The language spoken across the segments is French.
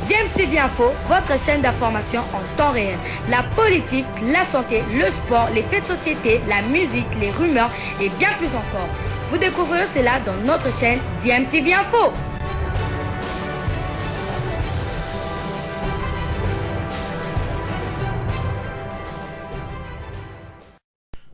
DMTV Info, votre chaîne d'information en temps réel. La politique, la santé, le sport, les faits de société, la musique, les rumeurs et bien plus encore. Vous découvrirez cela dans notre chaîne DMTV Info.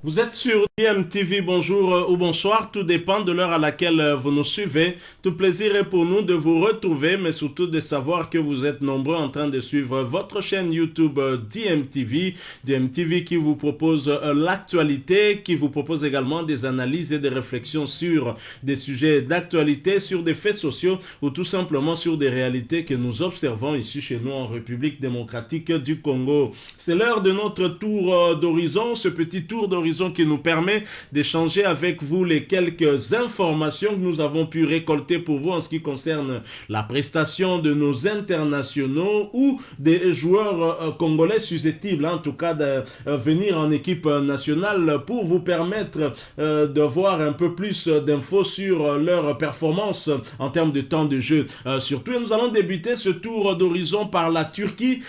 Vous êtes sur DMTV, bonjour ou bonsoir, tout dépend de l'heure à laquelle vous nous suivez. Tout plaisir est pour nous de vous retrouver, mais surtout de savoir que vous êtes nombreux en train de suivre votre chaîne YouTube DMTV. DMTV qui vous propose l'actualité, qui vous propose également des analyses et des réflexions sur des sujets d'actualité, sur des faits sociaux ou tout simplement sur des réalités que nous observons ici chez nous en République démocratique du Congo. C'est l'heure de notre tour d'horizon, ce petit tour d'horizon qui nous permet d'échanger avec vous les quelques informations que nous avons pu récolter pour vous en ce qui concerne la prestation de nos internationaux ou des joueurs congolais susceptibles en tout cas de venir en équipe nationale pour vous permettre de voir un peu plus d'infos sur leur performance en termes de temps de jeu. Surtout, nous allons débuter ce tour d'horizon par la Turquie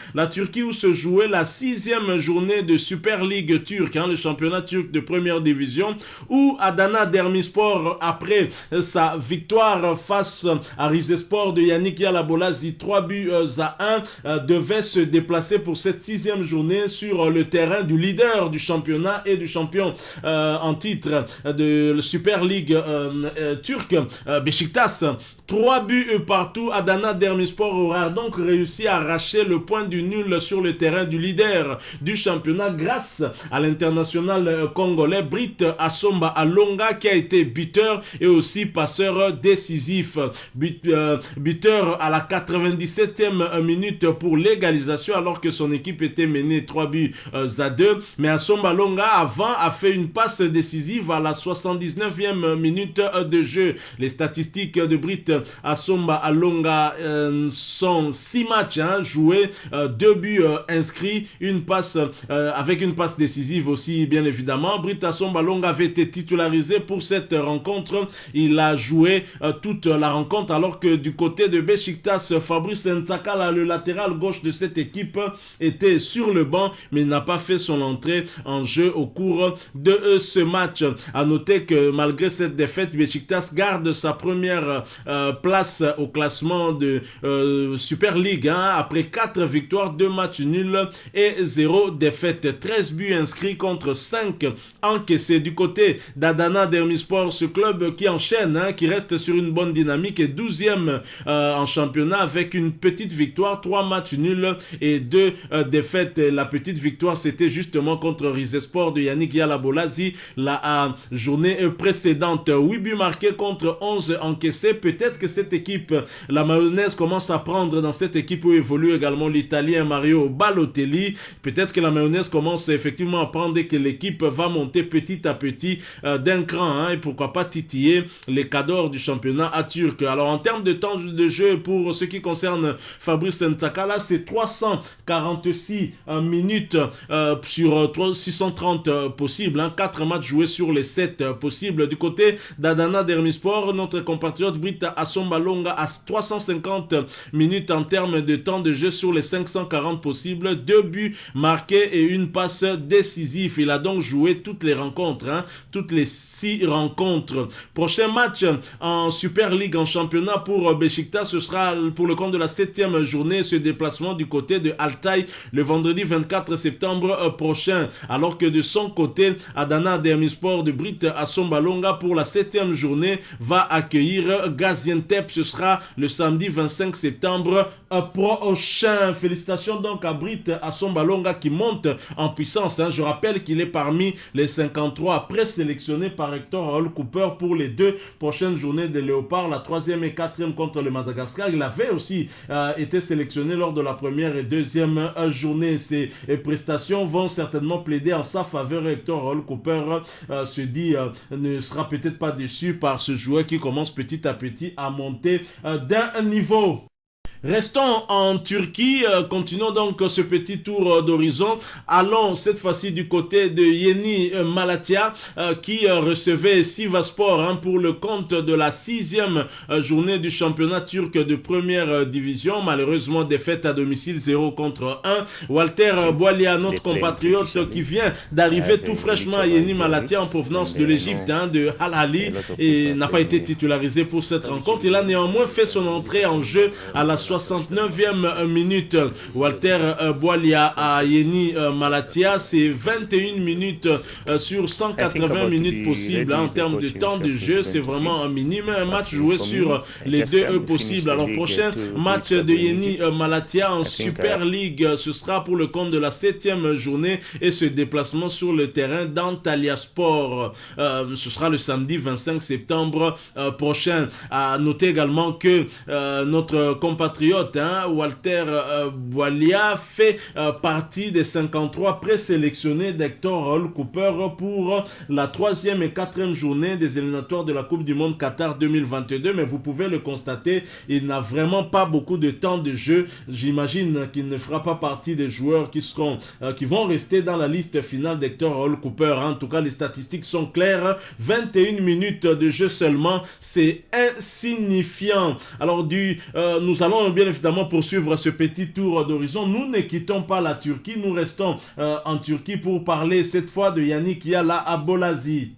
où se jouait la 6e journée de Super League turque, le championnat turc de première division, où Adana Demirspor, après sa victoire face à Rizespor de Yannick Yalabolasi 3-1, devait se déplacer pour cette 6e journée sur le terrain du leader du championnat et du champion en titre de la Super League turque, Beşiktaş. 3 buts partout, Adana Demirspor aura donc réussi à arracher le point du nul sur le terrain du leader du championnat grâce à l'international congolais Britt Assomba Alonga qui a été buteur et aussi passeur décisif. Buteur à la 97e minute pour l'égalisation alors que son équipe était menée 3-2. Mais Assomba Alonga avant a fait une passe décisive à la 79e minute de jeu. Les statistiques de Britt Assomba Alonga sont 6 matchs joués, 2 buts inscrits, une passe avec une passe décisive aussi bien évidemment. Britt Assomba Alonga avait été titularisé pour cette rencontre. Il a joué toute la rencontre alors que du côté de Beşiktaş, Fabrice Ntakala, le latéral gauche de cette équipe, était sur le banc mais il n'a pas fait son entrée en jeu au cours de ce match. À noter que malgré cette défaite, Beşiktaş garde sa première place au classement de Super League après 4 victoires, 2 matchs nuls et 0 défaite. 13 buts inscrits contre 5 encaissés. Du côté d'Adana Demirspor, ce club qui enchaîne, qui reste sur une bonne dynamique, est 12e en championnat avec une petite victoire, 3 matchs nuls et 2 défaites. La petite victoire, c'était justement contre Rizespor de Yannick Yalabolasi la journée précédente. 8 buts marqués contre 11 encaissés. Peut-être que cette équipe, la mayonnaise commence à prendre dans cette équipe où évolue également l'Italien Mario Balotelli. Peut-être que la mayonnaise commence effectivement à prendre et que l'équipe va monter petit à petit d'un cran et pourquoi pas titiller les cadors du championnat à turc. Alors en termes de temps de jeu pour ce qui concerne Fabrice Ntakala, c'est 346 minutes sur 630 possibles, 4 matchs joués sur les 7 possibles. Du côté d'Adana Demirspor, notre compatriote Britt Assomba Alonga à 350 minutes en termes de temps de jeu sur les 540 possibles, 2 buts marqués et une passe décisive. Il a donc joué toutes les rencontres, toutes les 6 rencontres. Prochain match en Super League en championnat pour Beşiktaş, ce sera pour le compte de la 7e journée, ce déplacement du côté de Altay le vendredi 24 septembre prochain. Alors que de son côté, Adana Demirspor de Britt Assomba Alonga pour la 7e journée va accueillir Gaziantep. Ce sera le samedi 25 septembre prochain. Félicitations donc à Britt Assomba Alonga qui monte en puissance. Je rappelle qu'il est parmi les 53 présélectionnés par Hector Raoul Cooper pour les 2 prochaines journées de Léopard, la 3e et 4e contre le Madagascar. Il avait aussi été sélectionné lors de la première et 2e journée. Ces prestations vont certainement plaider en sa faveur. Hector Raoul Cooper se dit ne sera peut-être pas déçu par ce joueur qui commence petit à petit à monter d'un niveau. Restons en Turquie, continuons donc ce petit tour d'horizon. Allons cette fois-ci du côté de Yeni Malatya qui recevait Sivasspor pour le compte de la 6e journée du championnat turc de première division. Malheureusement, défaite à domicile 0-1. Walter Boualia, notre compatriote qui vient d'arriver tout fraîchement à Yeni Malatya en provenance de l'Égypte, de Al-Ahly, et n'a pas été titularisé pour cette rencontre. Il a néanmoins fait son entrée en jeu à la 69e minute. Walter Boualia à Yeni Malatya, c'est 21 minutes sur 180 minutes possibles en termes de temps de jeu. C'est vraiment un minimum. Un match joué sur les 2 possibles. Alors, prochain match de Yeni Malatya en Super League, ce sera pour le compte de la 7e journée et ce déplacement sur le terrain d'Antalyaspor. Ce sera le samedi 25 septembre prochain. À noter également que notre compatriote Walter Boualia fait partie des 53 présélectionnés d'Hector Raoul Cooper pour la 3e et 4e journée des éliminatoires de la Coupe du Monde Qatar 2022. Mais vous pouvez le constater, il n'a vraiment pas beaucoup de temps de jeu. J'imagine qu'il ne fera pas partie des joueurs qui vont rester dans la liste finale d'Hector Raoul Cooper. En tout cas, les statistiques sont claires. 21 minutes de jeu seulement, c'est insignifiant. Alors, nous allons bien évidemment poursuivre ce petit tour d'horizon. Nous ne quittons pas la Turquie, nous restons en Turquie pour parler cette fois de Yannick Yala Abolasi.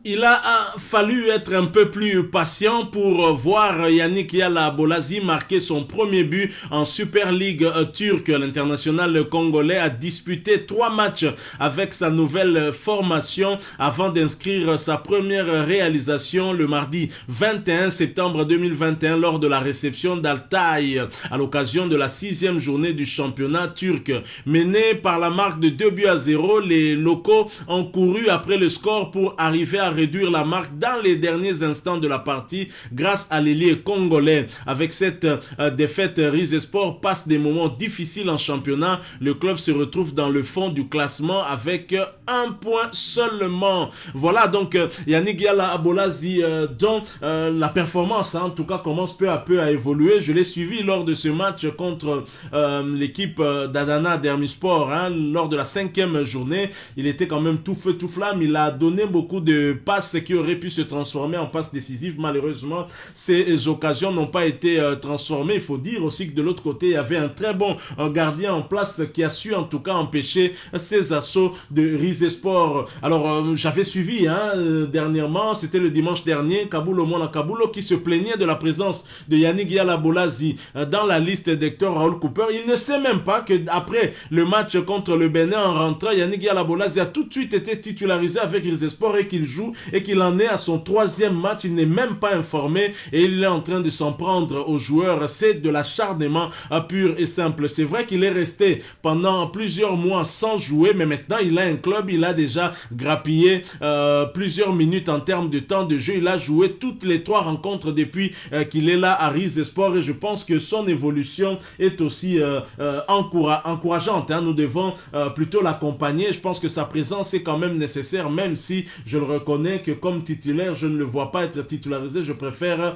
Il a fallu être un peu plus patient pour voir Yannick Yala Abolasi marquer son premier but en Super League turque. L'international congolais a disputé 3 matchs avec sa nouvelle formation avant d'inscrire sa première réalisation le mardi 21 septembre 2021 lors de la réception d'Altay à l'occasion de la 6e journée du championnat turc. Menés par la marque de 2-0, les locaux ont couru après le score pour arriver à réduire la marque dans les derniers instants de la partie grâce à l'ailier congolais. Avec cette défaite, Rizespor passe des moments difficiles en championnat. Le club se retrouve dans le fond du classement avec 1 point seulement. Voilà donc Yannick Yala Abolasi dont la performance en tout cas commence peu à peu à évoluer. Je l'ai suivi lors de ce match contre l'équipe d'Adana Dermispor lors de la 5e journée. Il était quand même tout feu tout flamme. Il a donné beaucoup de passes qui auraient pu se transformer en passes décisives. Malheureusement, ces occasions n'ont pas été transformées. Il faut dire aussi que de l'autre côté, il y avait un très bon gardien en place qui a su en tout cas empêcher ces assauts de Rizespor. Alors, j'avais suivi dernièrement, c'était le dimanche dernier, Kabulo Mona Kabulo qui se plaignait de la présence de Yannick Yala Abolasi dans la liste d'Hector Raoul Cooper. Il ne sait même pas que après le match contre le Bénin en rentrant, Yannick Yala Abolasi a tout de suite été titularisé avec Rizespor et qu'il joue et qu'il en est à son 3e match. Il n'est même pas informé et il est en train de s'en prendre aux joueurs. C'est de l'acharnement pur et simple. C'est vrai qu'il est resté pendant plusieurs mois sans jouer, mais maintenant il a un club, il a déjà grappillé plusieurs minutes en termes de temps de jeu. Il a joué toutes les 3 rencontres depuis qu'il est là à Rizespor et je pense que son évolution est aussi encourageante. Nous devons plutôt l'accompagner. Je pense que sa présence est quand même nécessaire, même si je le reconnais que comme titulaire, je ne le vois pas être titularisé. Je préfère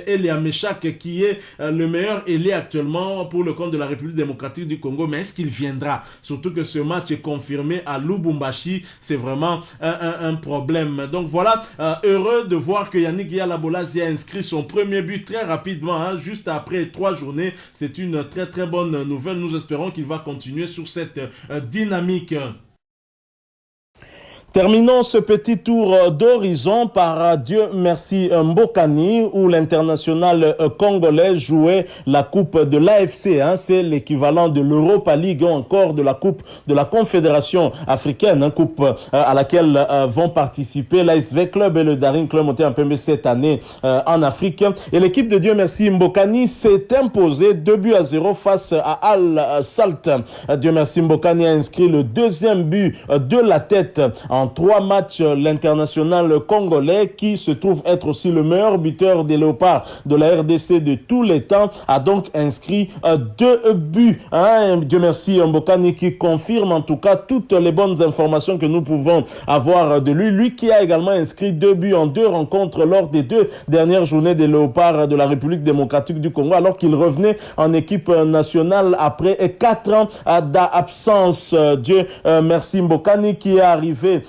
Elia Meshak qui est le meilleur ailier actuellement pour le compte de la République démocratique du Congo. Mais est-ce qu'il viendra? Surtout que ce match est confirmé à Lubumbashi. C'est vraiment un problème. Donc voilà, heureux de voir que Yannick Yala Abolasi a inscrit son premier but très rapidement, juste après 3 journées. C'est une très très bonne nouvelle. Nous espérons qu'il va continuer sur cette dynamique. Terminons ce petit tour d'horizon par Dieu merci Mbokani où l'international congolais jouait la coupe de l'AFC. C'est l'équivalent de l'Europa League ou encore de la coupe de la Confédération africaine, coupe à laquelle vont participer l'ASV Club et le Daring Club monté en PMB cette année en Afrique. Et l'équipe de Dieu merci Mbokani s'est imposée 2-0 face à Al Salt. Dieu merci Mbokani a inscrit le 2e but de la tête en en 3 matchs. L'international congolais, qui se trouve être aussi le meilleur buteur des Léopards de la RDC de tous les temps, a donc inscrit 2 buts. Dieu merci, Mbokani qui confirme en tout cas toutes les bonnes informations que nous pouvons avoir de lui. Lui qui a également inscrit 2 buts en 2 rencontres lors des 2 dernières journées des Léopards de la République démocratique du Congo, alors qu'il revenait en équipe nationale après 4 ans d'absence. Dieu merci, Mbokani qui est arrivé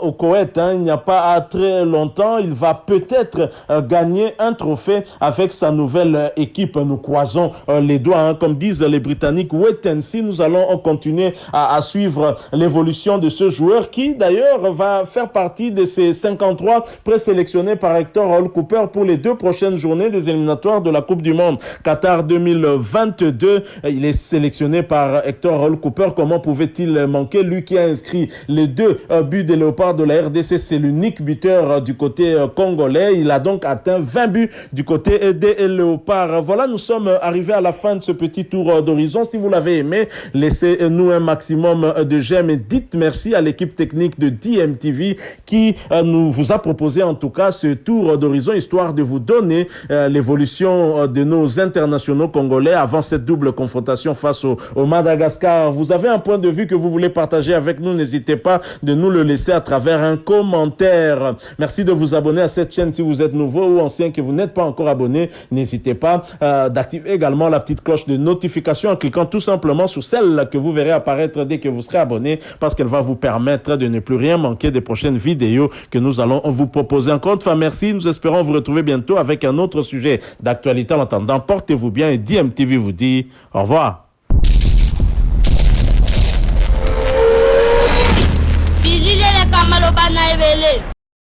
au Koweït il n'y a pas très longtemps. Il va peut-être gagner un trophée avec sa nouvelle équipe. Nous croisons les doigts, comme disent les Britanniques. Wait and see. Nous allons continuer à suivre l'évolution de ce joueur qui d'ailleurs va faire partie de ces 53 présélectionnés par Hector Hall Cooper pour les 2 prochaines journées des éliminatoires de la Coupe du Monde Qatar 2022. Il est sélectionné par Hector Hall Cooper. Comment pouvait-il manquer? Lui qui a inscrit les 2 buts des Léopards de la RDC, c'est l'unique buteur du côté congolais. Il a donc atteint 20 buts du côté des Léopards. Voilà, nous sommes arrivés à la fin de ce petit tour d'horizon. Si vous l'avez aimé, laissez-nous un maximum de j'aime et dites merci à l'équipe technique de DMTV qui vous a proposé en tout cas ce tour d'horizon, histoire de vous donner l'évolution de nos internationaux congolais avant cette double confrontation face au Madagascar. Vous avez un point de vue que vous voulez partager avec nous, n'hésitez pas de nous le laisser à travers un commentaire. Merci de vous abonner à cette chaîne si vous êtes nouveau ou ancien que vous n'êtes pas encore abonné. N'hésitez pas d'activer également la petite cloche de notification en cliquant tout simplement sur celle que vous verrez apparaître dès que vous serez abonné, parce qu'elle va vous permettre de ne plus rien manquer des prochaines vidéos que nous allons vous proposer. Encore une fois, merci. Nous espérons vous retrouver bientôt avec un autre sujet d'actualité. En attendant, portez-vous bien et DMTV vous dit au revoir.